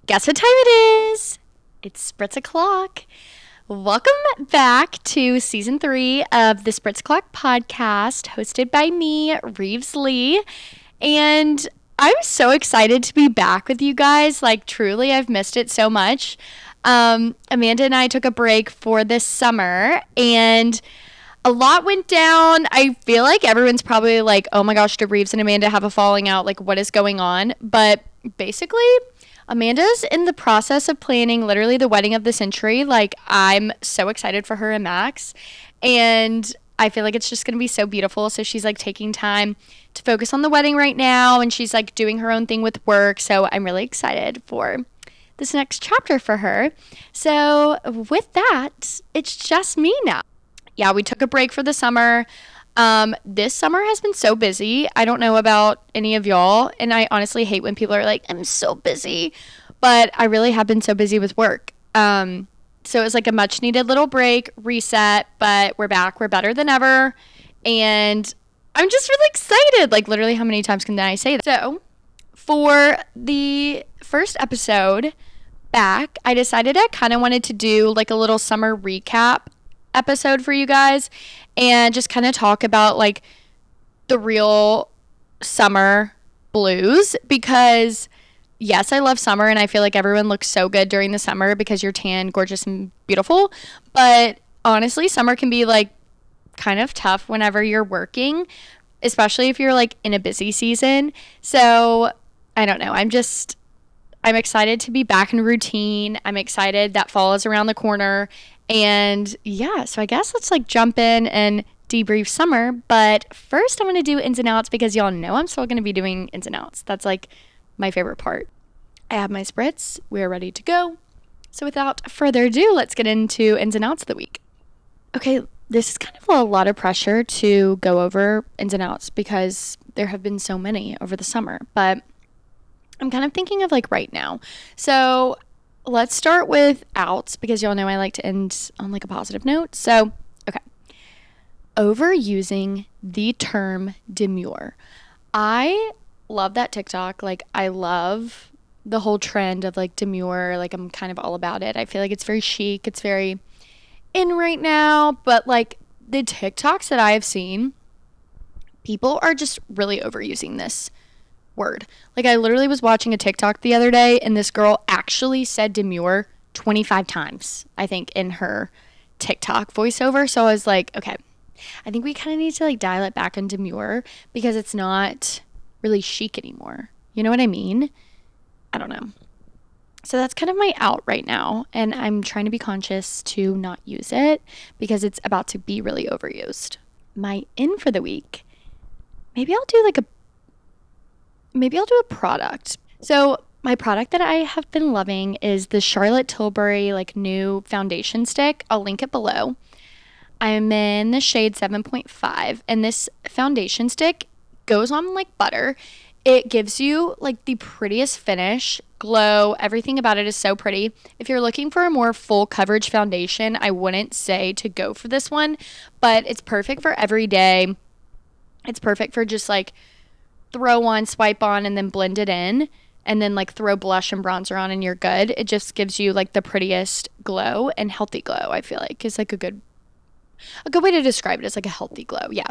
Guess what time it is? It's Spritz O'Clock. Welcome back to season 3 of the Spritz O'Clock podcast, hosted by me, Rives. And I'm so excited to be back with you guys. Like, truly, I've missed it so much. Amanda and I took a break for this summer, and a lot went down. I feel like everyone's probably like, oh my gosh, did Reeves and Amanda have a falling out? Like, what is going on? But basically, Amanda's in the process of planning literally the wedding of the century. Like, I'm so excited for her and Max. And I feel like it's just going to be so beautiful. So she's like taking time to focus on the wedding right now. And she's like doing her own thing with work. So I'm really excited for this next chapter for her. So with that, it's just me now. Yeah, we took a break for the summer. This summer has been so busy. I don't know about any of y'all, and I honestly hate when people are like, I'm so busy, but I really have been so busy with work. So it was like a much needed little break, reset, but we're back. We're better than ever, and I'm just really excited. Like, literally, how many times can I say that? So for the first episode back, I decided I kind of wanted to do like a little summer recap episode for you guys and just kind of talk about like the real summer blues, because yes, I love summer and I feel like everyone looks so good during the summer because you're tan, gorgeous, and beautiful. But honestly, summer can be like kind of tough whenever you're working, especially if you're like in a busy season. So I don't know. I'm excited to be back in routine. I'm excited that fall is around the corner. And yeah, so I guess let's like jump in and debrief summer. But first, I'm going to do ins and outs because y'all know I'm still going to be doing ins and outs. That's like my favorite part. I have my spritz. We're ready to go. So without further ado, let's get into ins and outs of the week. Okay, this is kind of a lot of pressure to go over ins and outs because there have been so many over the summer. But I'm kind of thinking of like right now. So let's start with outs because y'all know I like to end on like a positive note. So, okay. Overusing the term demure. I love that TikTok. Like, I love the whole trend of like demure. Like, I'm kind of all about it. I feel like it's very chic. It's very in right now. But like the TikToks that I have seen, people are just really overusing this word. Like, I literally was watching a TikTok the other day and this girl actually said demure 25 times, I think, in her TikTok voiceover. So I was like, okay, I think we kind of need to like dial it back on demure because it's not really chic anymore. You know what I mean? I don't know. So that's kind of my out right now, and I'm trying to be conscious to not use it because it's about to be really overused. My in for the week, maybe I'll do a product. So my product that I have been loving is the Charlotte Tilbury like new foundation stick. I'll link it below. I'm in the shade 7.5, and this foundation stick goes on like butter. It gives you like the prettiest finish, glow, everything about it is so pretty. If you're looking for a more full coverage foundation, I wouldn't say to go for this one, but it's perfect for every day. It's perfect for just like throw on, swipe on, and then blend it in, and then like throw blush and bronzer on and you're good. It just gives you like the prettiest glow, and healthy glow, I feel like, is like a good way to describe it. It's like a healthy glow. Yeah.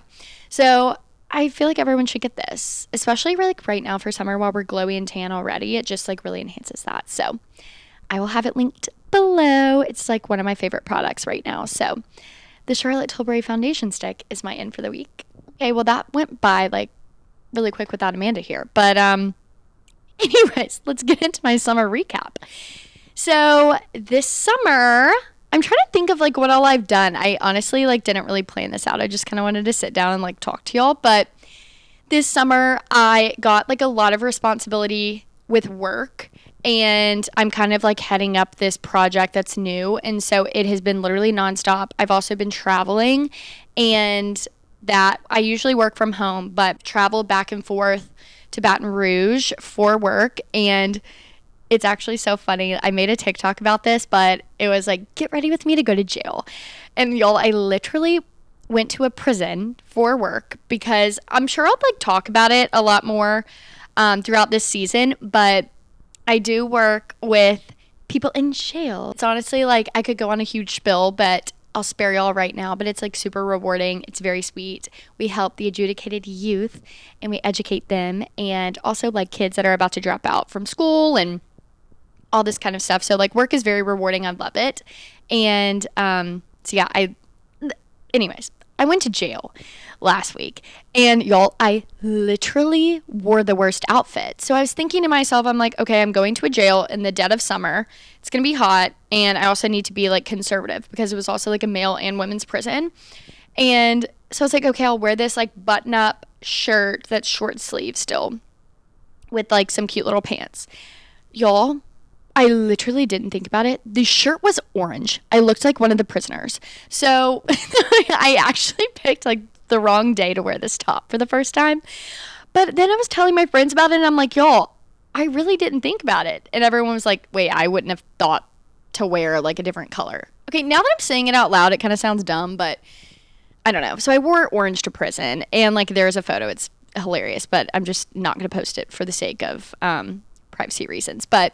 So I feel like everyone should get this, especially like right now for summer while we're glowy and tan already. It just like really enhances that. So I will have it linked below. It's like one of my favorite products right now. So the Charlotte Tilbury foundation stick is my in for the week. Okay, well that went by like really quick without Amanda here. But anyways, let's get into my summer recap. So this summer, I'm trying to think of like what all I've done. I honestly like didn't really plan this out. I just kind of wanted to sit down and like talk to y'all. But this summer I got like a lot of responsibility with work, and I'm kind of like heading up this project that's new. And so it has been literally nonstop. I've also been traveling, and that I usually work from home, but travel back and forth to Baton Rouge for work. And it's actually so funny. I made a TikTok about this, but it was like, get ready with me to go to jail. And y'all, I literally went to a prison for work because I'm sure I'll like talk about it a lot more throughout this season. But I do work with people in jail. It's honestly like I could go on a huge spill, but I'll spare y'all right now. But it's like super rewarding. It's very sweet. We help the adjudicated youth and we educate them, and also like kids that are about to drop out from school and all this kind of stuff. So like work is very rewarding. I love it. And so yeah, anyways, I went to jail last week, and y'all, I literally wore the worst outfit. So I was thinking to myself, I'm like, okay, I'm going to a jail in the dead of summer. It's going to be hot, and I also need to be like conservative because it was also like a male and women's prison. And so I was like, okay, I'll wear this like button up shirt that's short sleeve still with like some cute little pants. Y'all, I literally didn't think about it. The shirt was orange. I looked like one of the prisoners. So I actually picked like the wrong day to wear this top for the first time. But then I was telling my friends about it, and I'm like, y'all, I really didn't think about it. And everyone was like, wait, I wouldn't have thought to wear like a different color. Okay, now that I'm saying it out loud, it kind of sounds dumb, but I don't know. So I wore orange to prison, and like there's a photo. It's hilarious, but I'm just not going to post it for the sake of privacy reasons. But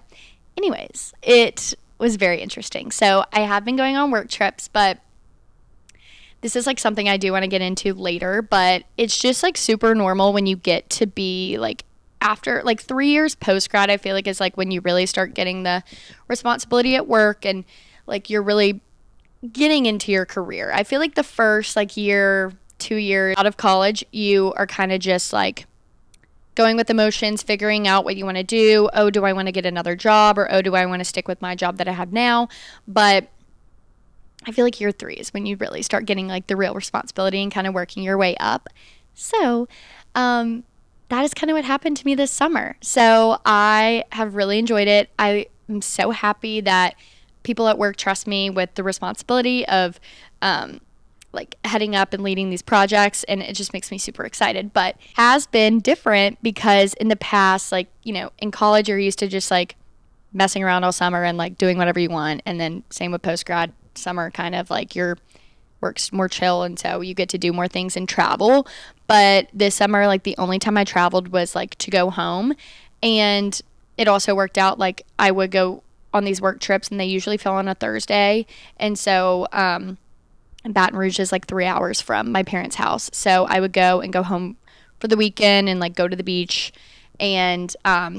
anyways, it was very interesting. So I have been going on work trips, but this is like something I do want to get into later, but it's just like super normal when you get to be like after like 3 years post grad. I feel like is like when you really start getting the responsibility at work and like you're really getting into your career. I feel like the first like year, 2 years out of college, you are kind of just like going with emotions, figuring out what you want to do. Oh, do I want to get another job? Or, oh, do I want to stick with my job that I have now? But I feel like year 3 is when you really start getting like the real responsibility and kind of working your way up. So, that is kind of what happened to me this summer. So I have really enjoyed it. I am so happy that people at work trust me with the responsibility of, like heading up and leading these projects, and it just makes me super excited. But has been different because in the past, like, you know, in college you're used to just like messing around all summer and like doing whatever you want, and then same with post grad summer, kind of like your work's more chill, and so you get to do more things and travel. But this summer, like the only time I traveled was like to go home, and it also worked out like I would go on these work trips and they usually fell on a Thursday, and so Baton Rouge is like 3 hours from my parents' house. So I would go and go home for the weekend and like go to the beach. And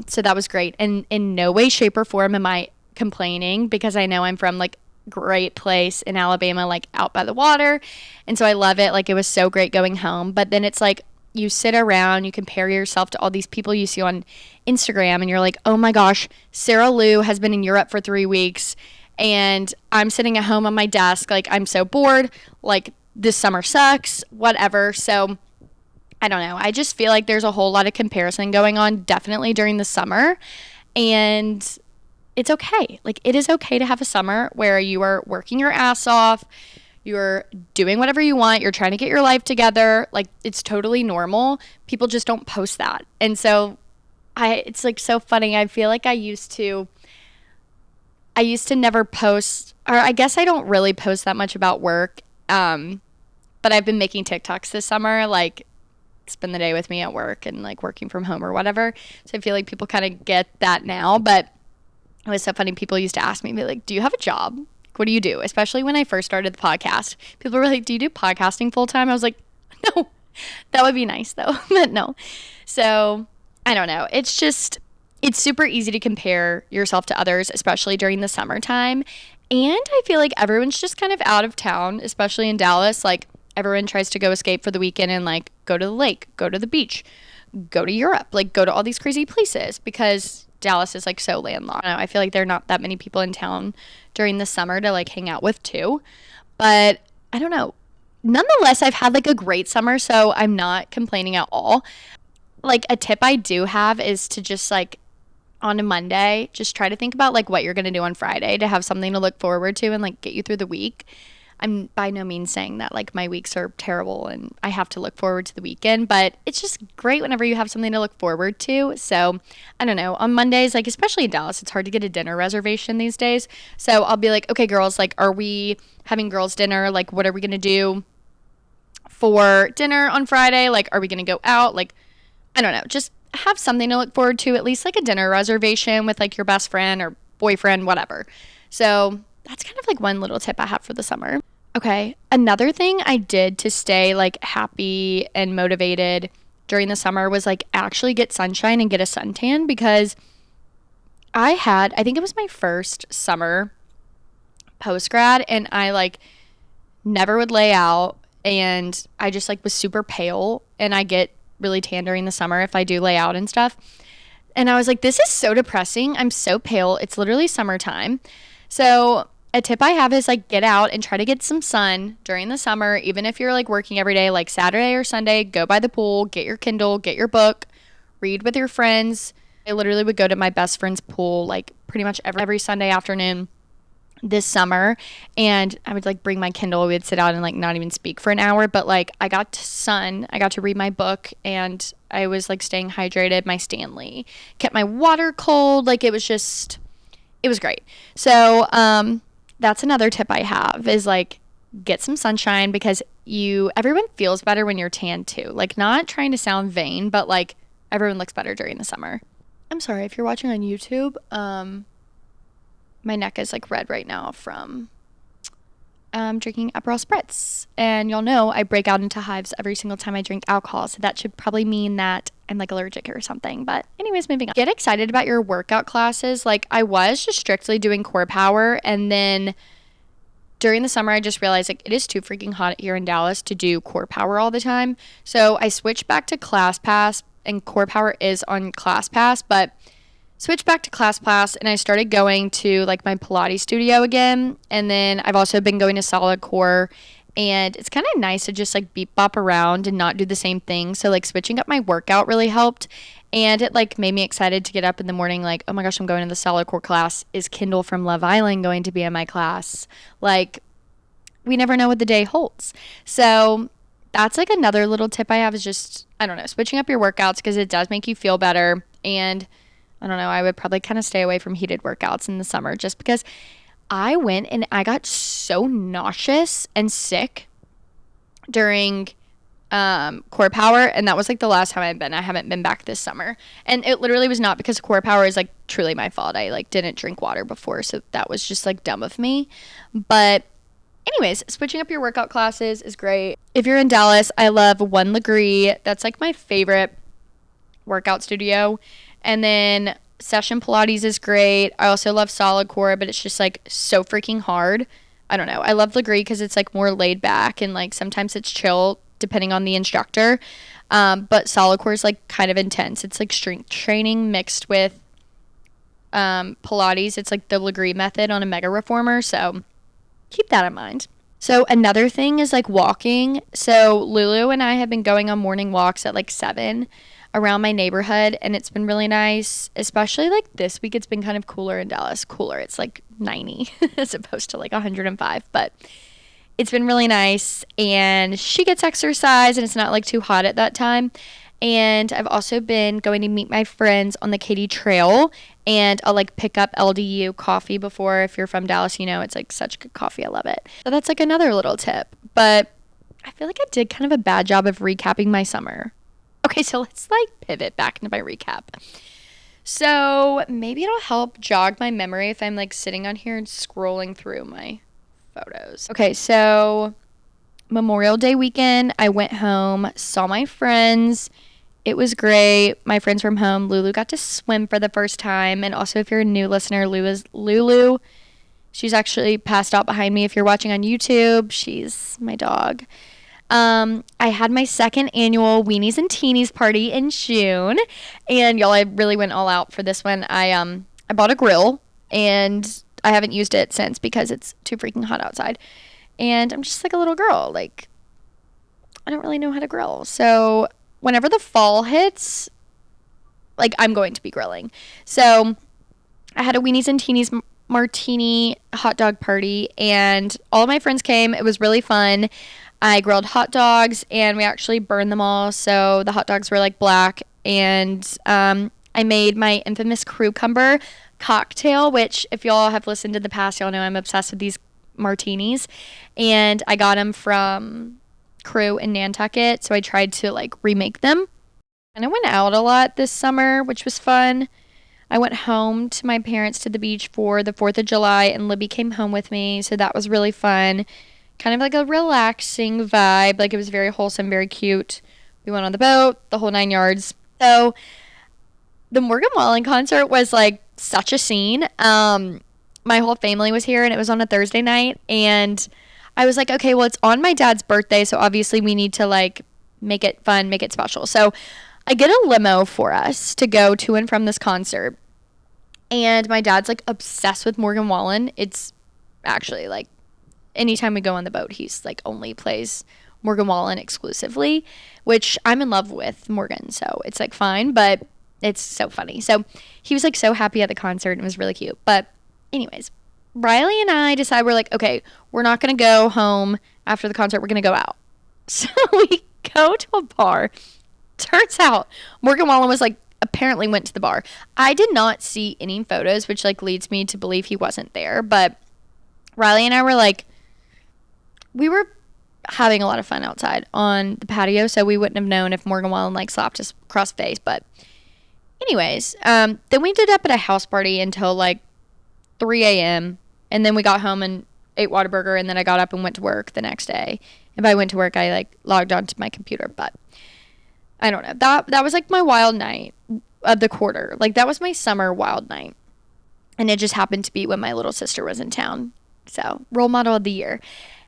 so that was great. And in no way, shape, or form am I complaining because I know I'm from like great place in Alabama, like out by the water. And so I love it. Like it was so great going home. But then it's like you sit around, you compare yourself to all these people you see on Instagram, and you're like, oh my gosh, Sarah Lou has been in Europe for 3 weeks. And I'm sitting at home on my desk, like I'm so bored, like this summer sucks, whatever. So I don't know. I just feel like there's a whole lot of comparison going on, definitely during the summer. And it's okay. Like it is okay to have a summer where you are working your ass off, you're doing whatever you want, you're trying to get your life together. Like it's totally normal. People just don't post that. And so it's like so funny. I feel like I used to never post, or I guess I don't really post that much about work. But I've been making TikToks this summer, like spend the day with me at work and like working from home or whatever. So I feel like people kind of get that now. But it was so funny. People used to ask me, be like, do you have a job? What do you do? Especially when I first started the podcast. People were like, do you do podcasting full time? I was like, no, that would be nice though. But no. So I don't know. It's super easy to compare yourself to others, especially during the summertime. And I feel like everyone's just kind of out of town, especially in Dallas. Like everyone tries to go escape for the weekend and like go to the lake, go to the beach, go to Europe, like go to all these crazy places because Dallas is like so landlocked. I feel like there are not that many people in town during the summer to like hang out with too. But I don't know. Nonetheless, I've had like a great summer, so I'm not complaining at all. Like a tip I do have is to just like on a Monday, just try to think about like what you're going to do on Friday to have something to look forward to and like get you through the week. I'm by no means saying that like my weeks are terrible and I have to look forward to the weekend, but it's just great whenever you have something to look forward to. So I don't know, on Mondays, like especially in Dallas, it's hard to get a dinner reservation these days. So I'll be like, okay, girls, like, are we having girls dinner? Like, what are we going to do for dinner on Friday? Like, are we going to go out? Like, I don't know, just have something to look forward to, at least like a dinner reservation with like your best friend or boyfriend, whatever. So that's kind of like one little tip I have for the summer. Okay, another thing I did to stay like happy and motivated during the summer was like actually get sunshine and get a suntan, because I think it was my first summer post grad, and I like never would lay out, and I just like was super pale, and I get really tan during the summer if I do lay out and stuff. And I was like, this is so depressing. I'm so pale. It's literally summertime. So a tip I have is like get out and try to get some sun during the summer, even if you're like working every day, like Saturday or Sunday, go by the pool, get your Kindle, get your book, read with your friends. I literally would go to my best friend's pool like pretty much every Sunday afternoon this summer, and I would like bring my Kindle. We would sit out and like not even speak for an hour, but like I got to read my book, and I was like staying hydrated. My Stanley kept my water cold. Like it was great. So that's another tip I have is like get some sunshine, because everyone feels better when you're tan too. Like, not trying to sound vain, but like everyone looks better during the summer. I'm sorry if you're watching on YouTube. My neck is like red right now from drinking Aperol Spritz. And y'all know I break out into hives every single time I drink alcohol. So that should probably mean that I'm like allergic or something. But anyways, moving on. Get excited about your workout classes. Like I was just strictly doing core power. And then during the summer, I just realized like it is too freaking hot here in Dallas to do core power all the time. So I switched back to ClassPass, and core power is on ClassPass, but switched back to ClassPass, and I started going to like my Pilates studio again. And then I've also been going to Solid Core, and it's kind of nice to just like beep bop around and not do the same thing. So like switching up my workout really helped, and it like made me excited to get up in the morning like, oh my gosh, I'm going to the Solid Core class. Is Kendall from Love Island going to be in my class? Like, we never know what the day holds. So that's like another little tip I have, is just, I don't know, switching up your workouts, because it does make you feel better. And I don't know, I would probably kind of stay away from heated workouts in the summer, just because I went and I got so nauseous and sick during core power, and that was like the last time I've been. I haven't been back this summer, and it literally was not because core power is like truly my fault. I like didn't drink water before, so that was just like dumb of me. But anyways, switching up your workout classes is great. If you're in Dallas, I love One Legree. That's like my favorite workout studio. And then Session Pilates is great. I also love Solid Core, but it's just like so freaking hard. I don't know. I love Legree because it's like more laid back, and like sometimes it's chill depending on the instructor. But Solid Core is like kind of intense. It's like strength training mixed with Pilates. It's like the Legree method on a mega reformer. So keep that in mind. So another thing is like walking. So Lulu and I have been going on morning walks at like 7 around my neighborhood, and it's been really nice, especially like this week. It's been kind of cooler in Dallas. It's like 90 as opposed to like 105, but it's been really nice, and she gets exercise, and it's not like too hot at that time. And I've also been going to meet my friends on the Katy Trail, and I'll like pick up LDU coffee before. If you're from Dallas, you know it's like such good coffee. I love it. So that's like another little tip, but I feel like I did kind of a bad job of recapping my summer. Okay, so let's like pivot back into my recap. So maybe it'll help jog my memory if I'm like sitting on here and scrolling through my photos. Okay, so Memorial Day weekend, I went home, saw my friends. It was great. My friends from home. Lulu got to swim for the first time. And also, if you're a new listener, Lulu. She's actually passed out behind me. If you're watching on YouTube, she's my dog. I had my second annual Weenies and Teenies party in June, and y'all, I really went all out for this one. I bought a grill, and I haven't used it since because it's too freaking hot outside, and I'm just like a little girl. Like, I don't really know how to grill. So whenever the fall hits, like, I'm going to be grilling. So I had a Weenies and Teenies martini hot dog party, and all of my friends came. It was really fun. I grilled hot dogs, and we actually burned them all, so the hot dogs were like black. And I made my infamous cucumber cocktail, which if y'all have listened to the past, y'all know I'm obsessed with these martinis. And I got them from Crew in Nantucket, so I tried to like remake them. And I went out a lot this summer, which was fun. I went home to my parents to the beach for the 4th of July, and Libby came home with me, so that was really fun. Kind of like a relaxing vibe. Like, it was very wholesome, very cute. We went on the boat, the whole 9 yards. So the Morgan Wallen concert was like such a scene. My whole family was here, and it was on a Thursday night, and I was like, okay, well, it's on my dad's birthday, so obviously we need to like make it fun, make it special. So I get a limo for us to go to and from this concert. And my dad's like obsessed with Morgan Wallen. It's actually like anytime we go on the boat, he's like only plays Morgan Wallen exclusively, which I'm in love with Morgan. So it's like fine, but it's so funny. So he was like so happy at the concert, and it was really cute. But anyways, Riley and I decided, we're like, okay, we're not going to go home after the concert. We're going to go out. So we go to a bar. Turns out Morgan Wallen was like, apparently went to the bar. I did not see any photos, which like leads me to believe he wasn't there. But Riley and I were like, we were having a lot of fun outside on the patio, so we wouldn't have known if Morgan Wallen like slapped us across the face. But anyways, then we ended up at a house party until like 3 a.m. And then we got home and ate Whataburger, and then I got up and went to work the next day. If I went to work, I like logged onto my computer. But I don't know. That was like my wild night of the quarter. Like, that was my summer wild night. And it just happened to be when my little sister was in town. So, role model of the year.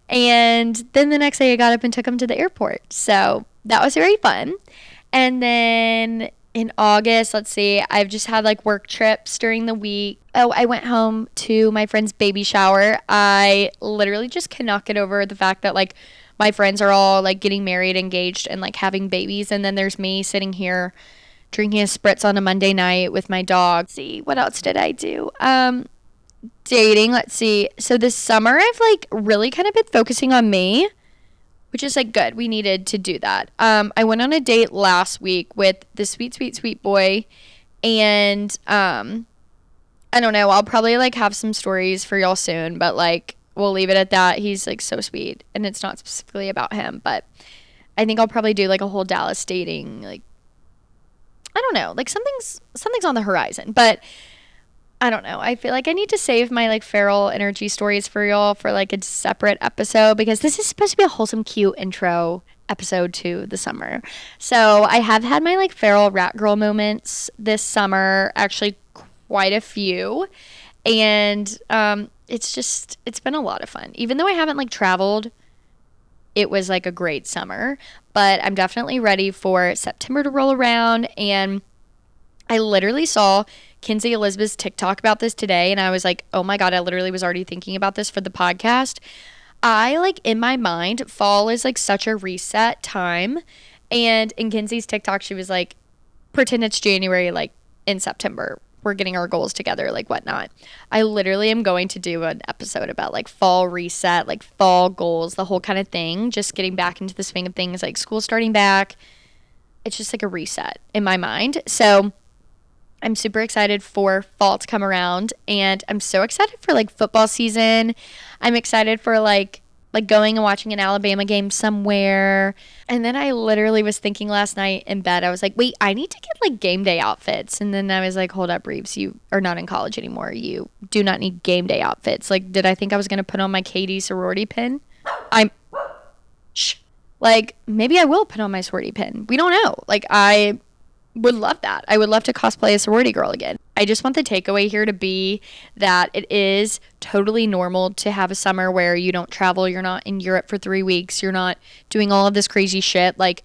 And then the next day I got up and took him to the airport. So that was very fun. And then in August, let's see, I've just had like work trips during the week. Oh, I went home to my friend's baby shower. I literally just cannot get over the fact that like my friends are all like getting married, engaged, and like having babies. And then there's me sitting here drinking a Spritz on a Monday night with my dog. Let's see, what else did I do? Dating, let's see. So this summer I've like really kind of been focusing on me, which is like good. We needed to do that. I went on a date last week with this sweet, sweet, sweet boy. And I don't know, I'll probably like have some stories for y'all soon, but like we'll leave it at that. He's like so sweet, and it's not specifically about him, but I think I'll probably do like a whole Dallas dating, like I don't know, like something's on the horizon. But I don't know. I feel like I need to save my like feral energy stories for y'all for like a separate episode, because this is supposed to be a wholesome, cute intro episode to the summer. So I have had my like feral rat girl moments this summer, actually quite a few. And it's been a lot of fun. Even though I haven't like traveled, it was like a great summer. But I'm definitely ready for September to roll around. And I literally saw Kinsey Elizabeth's TikTok about this today, and I was like, oh my God, I literally was already thinking about this for the podcast. I like, in my mind, fall is like such a reset time. And in Kinsey's TikTok, she was like, pretend it's January, like in September, we're getting our goals together, like whatnot. I literally am going to do an episode about like fall reset, like fall goals, the whole kind of thing, just getting back into the swing of things, like school starting back. It's just like a reset in my mind. So I'm super excited for fall to come around, and I'm so excited for like football season. I'm excited for like going and watching an Alabama game somewhere. And then I literally was thinking last night in bed, I was like, wait, I need to get like game day outfits. And then I was like, hold up, Reeves, you are not in college anymore. You do not need game day outfits. Like, did I think I was going to put on my Katie sorority pin? Like, maybe I will put on my sorority pin. We don't know. Like, I would love that. I would love to cosplay a sorority girl again. I just want the takeaway here to be that it is totally normal to have a summer where you don't travel, you're not in Europe for 3 weeks, you're not doing all of this crazy shit. Like,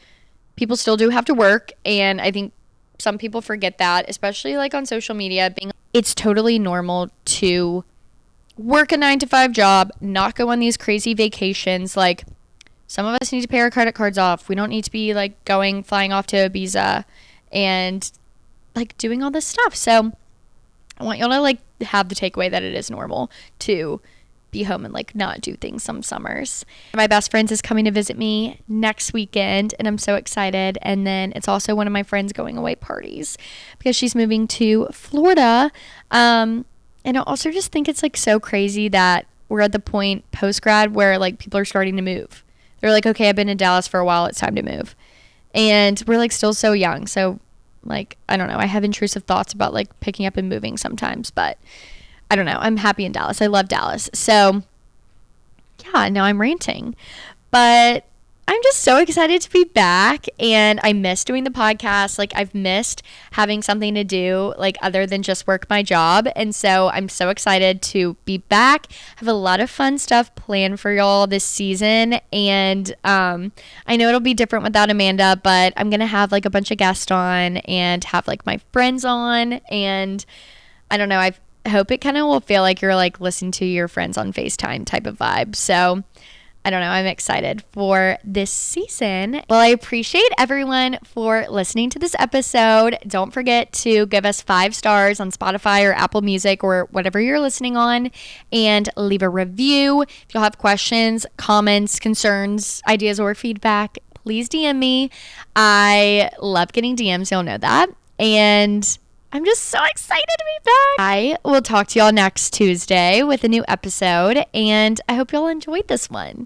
people still do have to work, and I think some people forget that, especially like on social media. It's totally normal to work a 9-to-5 job, not go on these crazy vacations. Like, some of us need to pay our credit cards off. We don't need to be like flying off to Ibiza and like doing all this stuff. So I want y'all to like have the takeaway that it is normal to be home and like not do things some summers. My best friends is coming to visit me next weekend, and I'm so excited. And then it's also one of my friends going away parties because she's moving to Florida. And I also just think it's like so crazy that we're at the point post grad where like people are starting to move. They're like, okay, I've been in Dallas for a while, it's time to move. And we're like still so young. So like, I don't know. I have intrusive thoughts about like picking up and moving sometimes, but I don't know. I'm happy in Dallas. I love Dallas. So yeah, now I'm ranting. But I'm just so excited to be back, and I miss doing the podcast. Like, I've missed having something to do, like, other than just work my job. And so I'm so excited to be back. I have a lot of fun stuff planned for y'all this season. And I know it'll be different without Amanda, but I'm going to have, like, a bunch of guests on and have, like, my friends on. And I don't know. I hope it kind of will feel like you're, like, listening to your friends on FaceTime type of vibe. So I don't know. I'm excited for this season. Well, I appreciate everyone for listening to this episode. Don't forget to give us 5 stars on Spotify or Apple Music or whatever you're listening on, and leave a review. If you'll have questions, comments, concerns, ideas, or feedback, please DM me. I love getting DMs. You'll know that. And I'm just so excited to be back. I will talk to y'all next Tuesday with a new episode, and I hope y'all enjoyed this one.